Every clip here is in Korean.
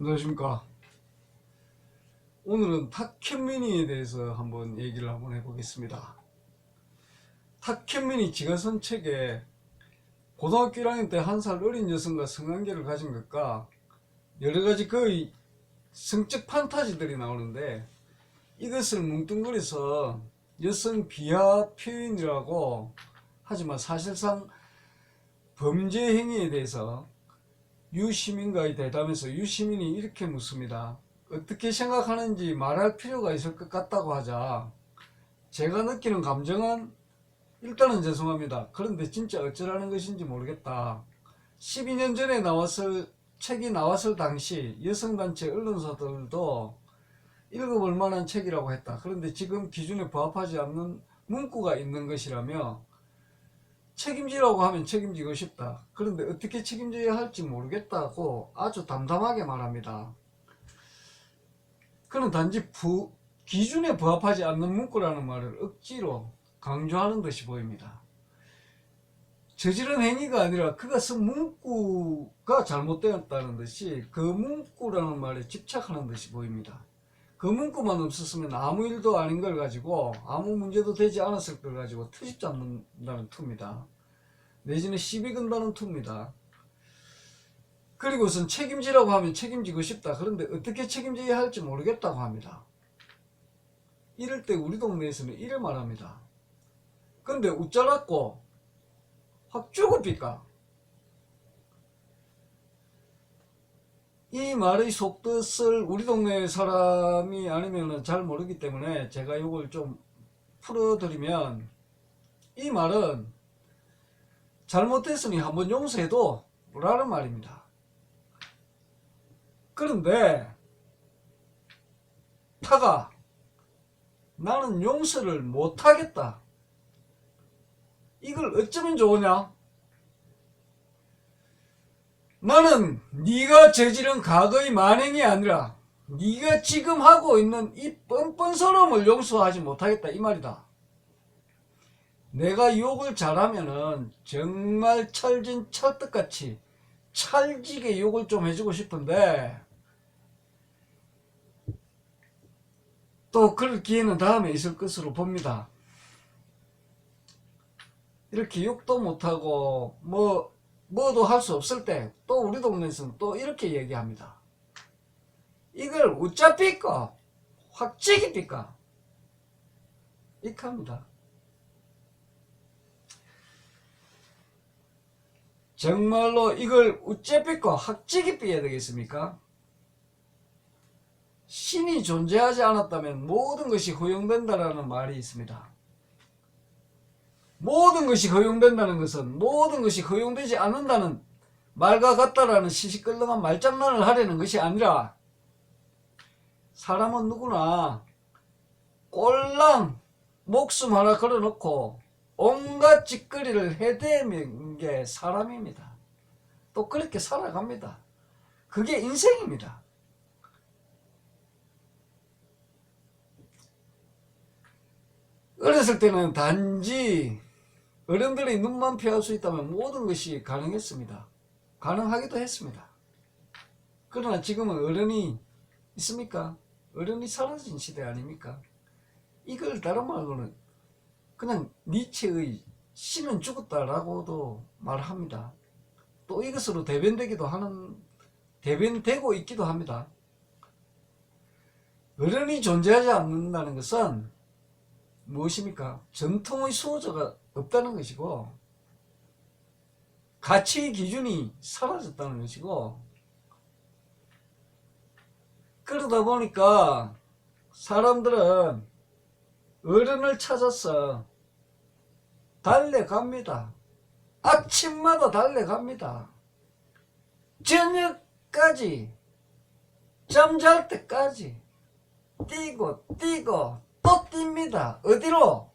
안녕하십니까. 오늘은 탁현민이에 대해서 한번 얘기를 해보겠습니다. 탁현민이 지가 쓴 책에 고등학교 1학년 때 한 살 어린 여성과 성관계를 가진 것과 여러가지 거의 성적 판타지들이 나오는데, 이것을 뭉뚱그려서 여성 비하 표현이라고 하지만 사실상 범죄 행위에 대해서 유시민과의 대담에서 유시민이 이렇게 묻습니다. 어떻게 생각하는지 말할 필요가 있을 것 같다고 하자, 제가 느끼는 감정은 일단은 죄송합니다. 그런데 진짜 어쩌라는 것인지 모르겠다. 12년 전에 책이 나왔을 당시 여성단체 언론사들도 읽어볼 만한 책이라고 했다. 그런데 지금 기준에 부합하지 않는 문구가 있는 것이라며 책임지라고 하면 책임지고 싶다. 그런데 어떻게 책임져야 할지 모르겠다고 아주 담담하게 말합니다. 그는 단지 기준에 부합하지 않는 문구라는 말을 억지로 강조하는 듯이 보입니다. 저지른 행위가 아니라 그가 쓴 문구가 잘못되었다는 듯이 그 문구라는 말에 집착하는 듯이 보입니다. 그 문구만 없었으면 아무 일도 아닌 걸 가지고 아무 문제도 되지 않았을 걸 가지고 트집 잡는다는 투입니다. 내지는 시비 건다는 투입니다. 그리고선 책임지라고 하면 책임지고 싶다. 그런데 어떻게 책임져야 할지 모르겠다고 합니다. 이럴 때 우리 동네에서는 이래 말합니다. 그런데 웃자랐고 확 죽을삐까? 이 말의 속뜻을 우리 동네 사람이 아니면 잘 모르기 때문에 제가 이걸 좀 풀어드리면, 이 말은 잘못했으니 한번 용서해도 라는 말입니다. 그런데 타가 나는 용서를 못하겠다, 이걸 어쩌면 좋으냐? 나는 네가 저지른 과거의 만행이 아니라 네가 지금 하고 있는 이 뻔뻔스러움을 용서하지 못하겠다, 이 말이다. 내가 욕을 잘하면은 정말 찰진 찰떡같이 찰지게 욕을 좀 해주고 싶은데, 또 그럴 기회는 다음에 있을 것으로 봅니다. 이렇게 욕도 못하고 뭐도 할 수 없을 때 또 우리 동네에서는 또 이렇게 얘기합니다. 이걸 웃자삐까 확찌기삐까, 이렇게 합니다. 정말로 이걸 우째삐까 확찌기삐야 되겠습니까? 신이 존재하지 않았다면 모든 것이 허용된다라는 말이 있습니다. 모든 것이 허용된다는 것은 모든 것이 허용되지 않는다는 말과 같다라는 시시껄렁한 말장난을 하려는 것이 아니라, 사람은 누구나 꼴랑 목숨 하나 걸어놓고 온갖 짓거리를 해대는 게 사람입니다. 또 그렇게 살아갑니다. 그게 인생입니다. 어렸을 때는 단지 어른들의 눈만 피할 수 있다면 모든 것이 가능했습니다. 가능하기도 했습니다. 그러나 지금은 어른이 있습니까? 어른이 사라진 시대 아닙니까? 이걸 다른 말로는 그냥 니체의 신은 죽었다라고도 말합니다. 또 이것으로 대변되고 있기도 합니다. 어른이 존재하지 않는다는 것은 무엇입니까? 전통의 수호자가 없다는 것이고, 가치의 기준이 사라졌다는 것이고, 그러다 보니까 사람들은 어른을 찾아서 달려갑니다. 아침마다 달려갑니다. 저녁까지, 잠잘 때까지 뛰고 또 뜁니다. 어디로?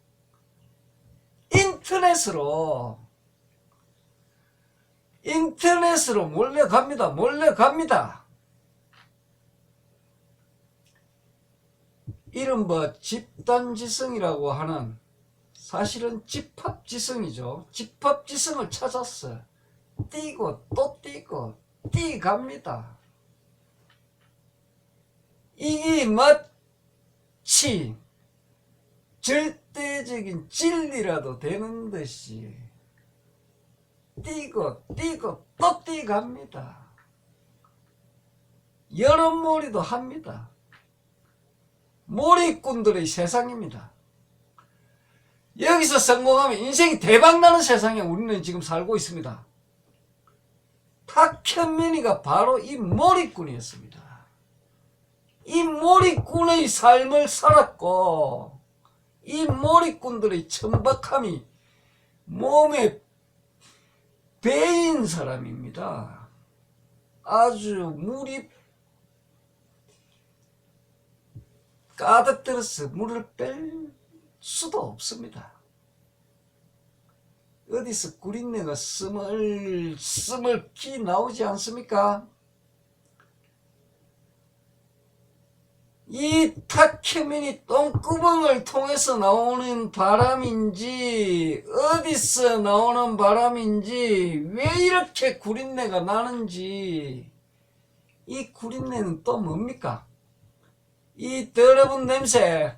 인터넷으로 몰려갑니다. 이른바 집단지성이라고 하는, 사실은 집합지성이죠. 집합지성을 찾았어. 뛰고 또 뛰고 뛰갑니다. 이게 마치 절대적인 진리라도 되는 듯이 뛰고 또 뛰갑니다. 여론몰이도 합니다. 몰이꾼들의 세상입니다. 여기서 성공하면 인생이 대박나는 세상에 우리는 지금 살고 있습니다. 탁현민이가 바로 이 몰이꾼이었습니다. 이 몰이꾼의 삶을 살았고 이 몰이꾼들의 천박함이 몸에 배인 사람입니다. 아주 물이 가득 들어서 물을 뺄 수도 없습니다. 어디서 구린내가 스멀스멀 나오지 않습니까? 이 탁현민이 똥구멍을 통해서 나오는 바람인지 어디서 나오는 바람인지 왜 이렇게 구린내가 나는지, 이 구린내는 또 뭡니까? 이 더러운 냄새,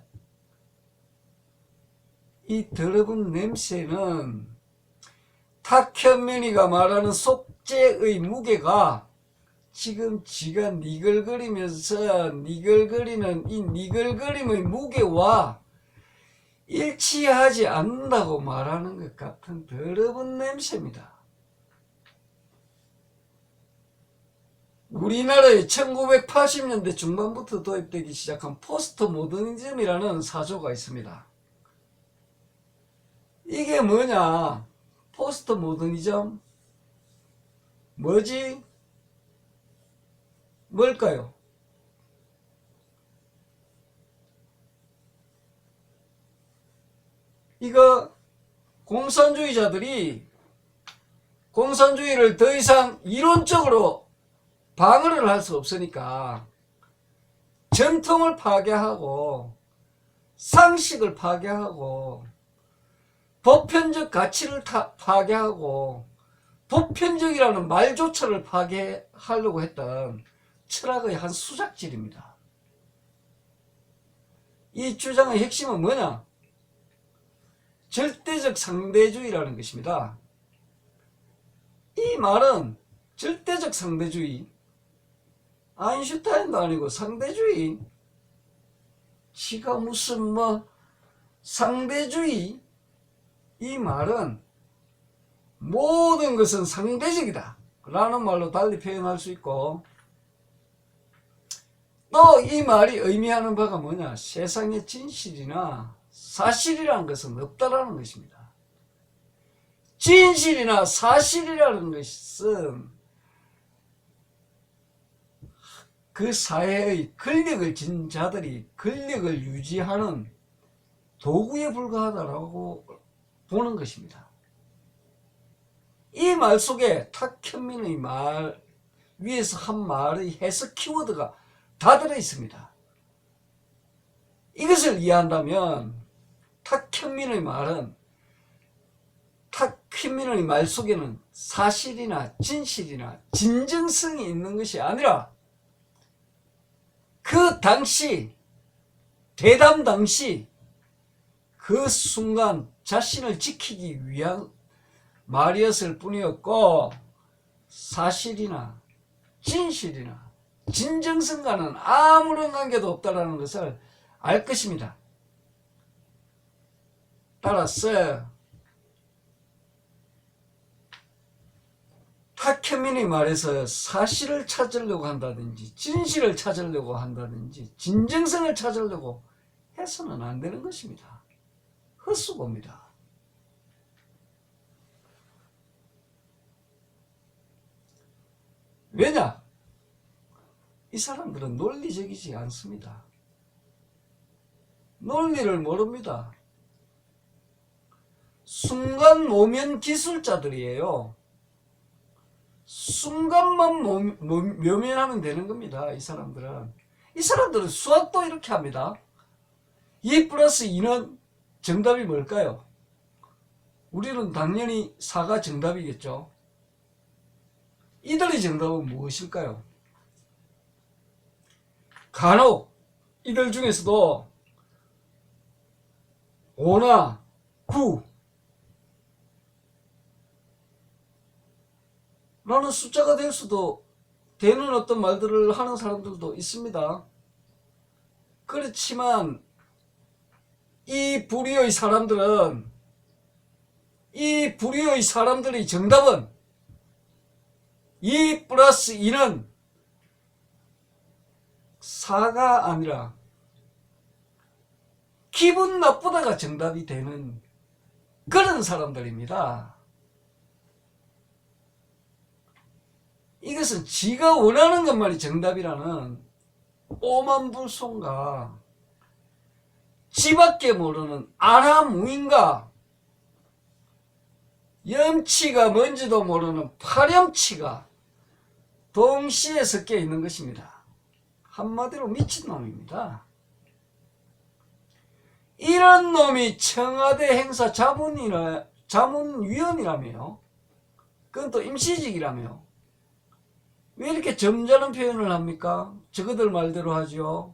이 더러운 냄새는 탁현민이가 말하는 속죄의 무게가 지금 지가 니글거리면서 니글거리는 이 니글거림의 무게와 일치하지 않는다고 말하는 것 같은 더러운 냄새입니다. 우리나라에 1980년대 중반부터 도입되기 시작한 포스트 모더니즘이라는 사조가 있습니다. 이게 뭐냐? 포스트 모더니즘 뭐지? 뭘까요? 이거 공산주의자들이 공산주의를 더 이상 이론적으로 방어를 할 수 없으니까 전통을 파괴하고 상식을 파괴하고 보편적 가치를 파괴하고 보편적이라는 말조차를 파괴하려고 했던 철학의 한 수작질입니다. 이 주장의 핵심은 뭐냐? 절대적 상대주의라는 것입니다. 이 말은 절대적 상대주의, 아인슈타인도 아니고 상대주의, 지가 무슨 상대주의, 이 말은 모든 것은 상대적이다 라는 말로 달리 표현할 수 있고, 또 이 말이 의미하는 바가 뭐냐? 세상에 진실이나 사실이라는 것은 없다라는 것입니다. 진실이나 사실이라는 것은 그 사회의 권력을 진 자들이 권력을 유지하는 도구에 불과하다라고 보는 것입니다. 이 말 속에 탁현민의 말 위에서 한 말의 해석 키워드가 다 들어 있습니다. 이것을 이해한다면 탁현민의 말은, 탁현민의 말 속에는 사실이나 진실이나 진정성이 있는 것이 아니라 그 당시, 대담 당시 그 순간 자신을 지키기 위한 말이었을 뿐이었고, 사실이나 진실이나 진정성과는 아무런 관계도 없다는 것을 알 것입니다. 따라서 탁현민의 말에서 사실을 찾으려고 한다든지 진실을 찾으려고 한다든지 진정성을 찾으려고 해서는 안 되는 것입니다. 헛수고입니다. 왜냐? 이 사람들은 논리적이지 않습니다. 논리를 모릅니다. 순간 모면 기술자들이에요. 순간만 묘면하면 되는 겁니다. 이 사람들은 수학도 이렇게 합니다. 2 플러스 2는 정답이 뭘까요? 우리는 당연히 4가 정답이겠죠. 이들의 정답은 무엇일까요? 간혹 이들 중에서도 5나 9 라는 숫자가 될 수도 되는 어떤 말들을 하는 사람들도 있습니다. 그렇지만 이 부류의 사람들의 정답은 2 플러스 2는 4가 아니라 기분 나쁘다가 정답이 되는 그런 사람들입니다. 이것은 지가 원하는 것만이 정답이라는 오만불손과 지밖에 모르는 아나무인과 염치가 뭔지도 모르는 파렴치가 동시에 섞여 있는 것입니다. 한마디로 미친놈입니다. 이런 놈이 청와대 행사 자문위원이라며요. 그건 또 임시직이라며. 왜 이렇게 점잖은 표현을 합니까? 저거들 말대로 하죠.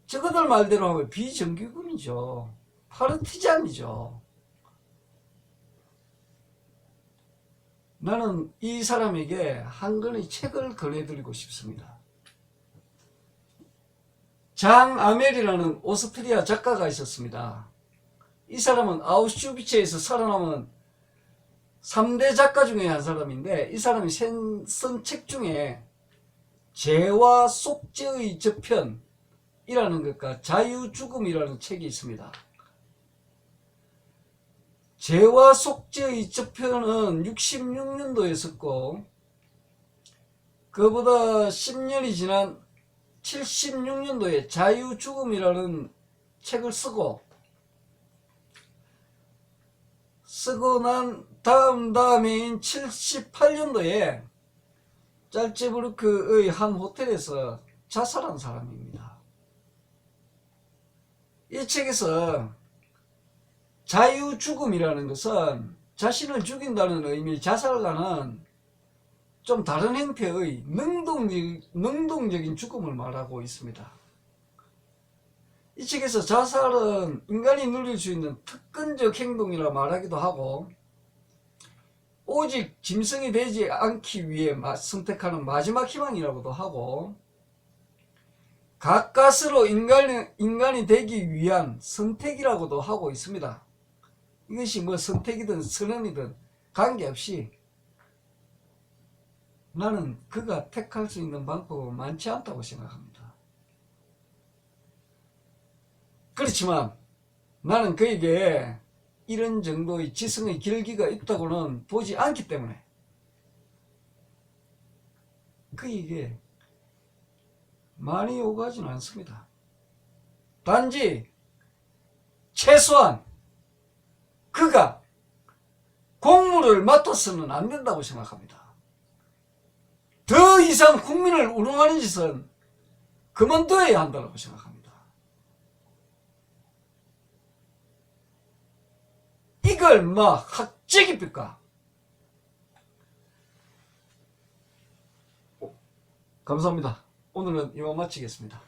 저거들 말대로 하면 비정규군이죠. 파르티잔이죠. 나는 이 사람에게 한 권의 책을 권해드리고 싶습니다. 장 아멜이라는 오스트리아 작가가 있었습니다. 이 사람은 아우슈비츠에서 살아남은 3대 작가 중에 한 사람인데, 이 사람이 쓴 책 중에 죄와 속죄의 저편이라는 것과 자유죽음이라는 책이 있습니다. 죄와 속죄의 저편은 66년도에 썼고, 그보다 10년이 지난 76년도에 자유죽음이라는 책을 쓰고 난 다음해인 78년도에 짤츠부르크의 한 호텔에서 자살한 사람입니다. 이 책에서 자유죽음이라는 것은 자신을 죽인다는 의미의 자살과는 좀 다른 형태의 능동적인 죽음을 말하고 있습니다. 이 책에서 자살은 인간이 누릴 수 있는 특권적 행동이라 말하기도 하고, 오직 짐승이 되지 않기 위해 선택하는 마지막 희망이라고도 하고, 가까스로 인간이 되기 위한 선택이라고도 하고 있습니다. 이것이 뭐 선택이든 선언이든 관계없이 나는 그가 택할 수 있는 방법은 많지 않다고 생각합니다. 그렇지만 나는 그에게 이런 정도의 지성의 결기가 있다고는 보지 않기 때문에 그에게 많이 요구하지는 않습니다. 단지 최소한 그가 공무를 맡아서는 안 된다고 생각합니다. 더 이상 국민을 우롱하는 짓은 그만둬야 한다고 생각합니다. 이걸 학적입니까? 감사합니다. 오늘은 이만 마치겠습니다.